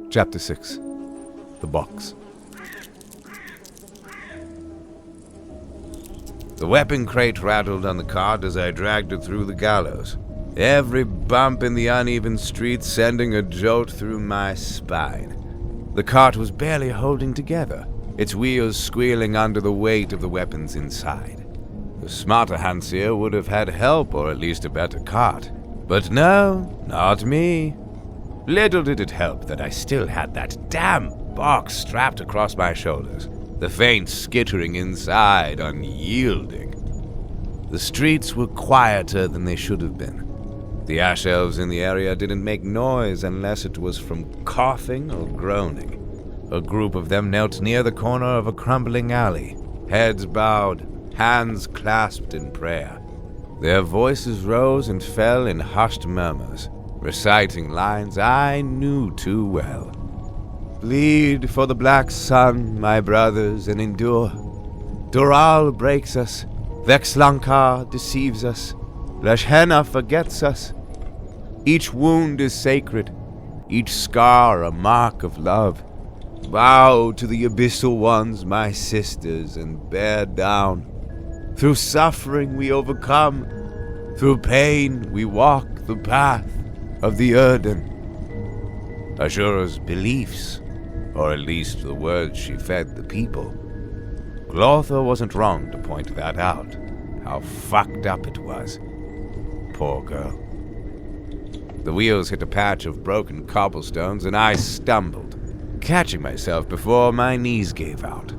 Chapter 6. The Box. The weapon crate rattled on the cart as I dragged it through the gallows, every bump in the uneven street sending a jolt through my spine. The cart was barely holding together, its wheels squealing under the weight of the weapons inside. The smarter Hansier would have had help, or at least a better cart. But no, not me. Little did it help that I still had that damn box strapped across my shoulders, the faint skittering inside unyielding. The streets were quieter than they should have been. The ash elves in the area didn't make noise unless it was from coughing or groaning. A group of them knelt near the corner of a crumbling alley, heads bowed, hands clasped in prayer. Their voices rose and fell in hushed murmurs, reciting lines I knew too well. Bleed for the black sun, my brothers, and endure. Doral breaks us, Vexlankar deceives us, Lashhenna forgets us. Each wound is sacred, each scar a mark of love. Bow to the abyssal ones, my sisters, and bear down. Through suffering we overcome, through pain we walk the path of the Erden. Ashura's beliefs, or at least the words she fed the people. Glotha wasn't wrong to point that out, how fucked up it was. Poor girl. The wheels hit a patch of broken cobblestones and I stumbled, catching myself before my knees gave out.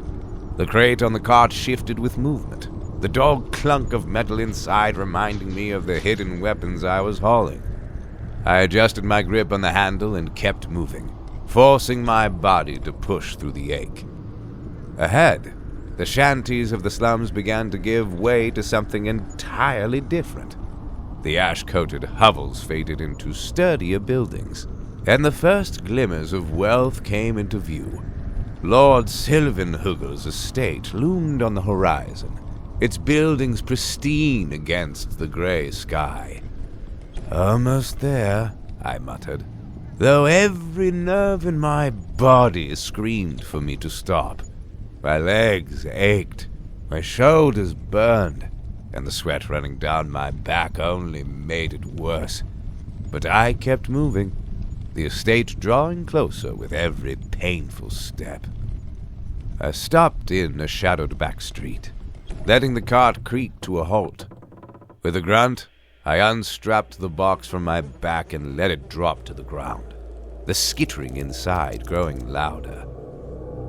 The crate on the cart shifted with movement, the dull clunk of metal inside reminding me of the hidden weapons I was hauling. I adjusted my grip on the handle and kept moving, forcing my body to push through the ache. Ahead, the shanties of the slums began to give way to something entirely different. The ash-coated hovels faded into sturdier buildings, and the first glimmers of wealth came into view. Lord Sylvanhugel's estate loomed on the horizon, its buildings pristine against the gray sky. Almost there, I muttered, though every nerve in my body screamed for me to stop. My legs ached, my shoulders burned, and the sweat running down my back only made it worse. But I kept moving, the estate drawing closer with every painful step. I stopped in a shadowed back street, letting the cart creak to a halt. With a grunt, I unstrapped the box from my back and let it drop to the ground, the skittering inside growing louder.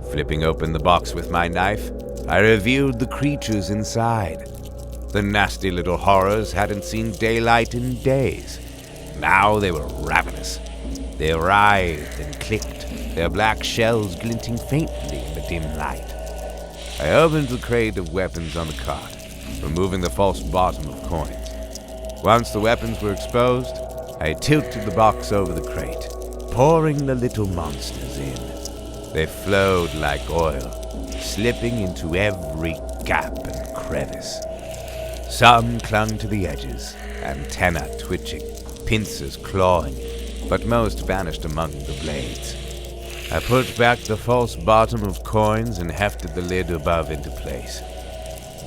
Flipping open the box with my knife, I revealed the creatures inside. The nasty little horrors hadn't seen daylight in days. Now they were ravenous. They writhed and clicked, their black shells glinting faintly in the dim light. I opened the crate of weapons on the cart, removing the false bottom of coins. Once the weapons were exposed, I tilted the box over the crate, pouring the little monsters in. They flowed like oil, slipping into every gap and crevice. Some clung to the edges, antennae twitching, pincers clawing, but most vanished among the blades. I put back the false bottom of coins and hefted the lid above into place.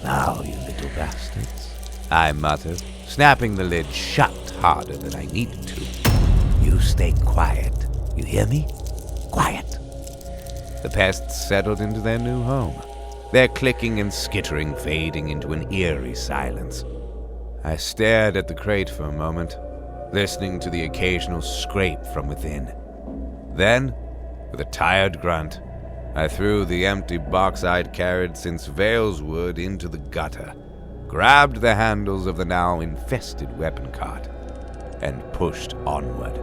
Now, you little bastards, I muttered, snapping the lid shut harder than I needed to. You stay quiet, you hear me? Quiet. The pests settled into their new home, their clicking and skittering fading into an eerie silence. I stared at the crate for a moment, listening to the occasional scrape from within. Then, with a tired grunt, I threw the empty box I'd carried since Valeswood into the gutter, grabbed the handles of the now infested weapon cart, and pushed onward.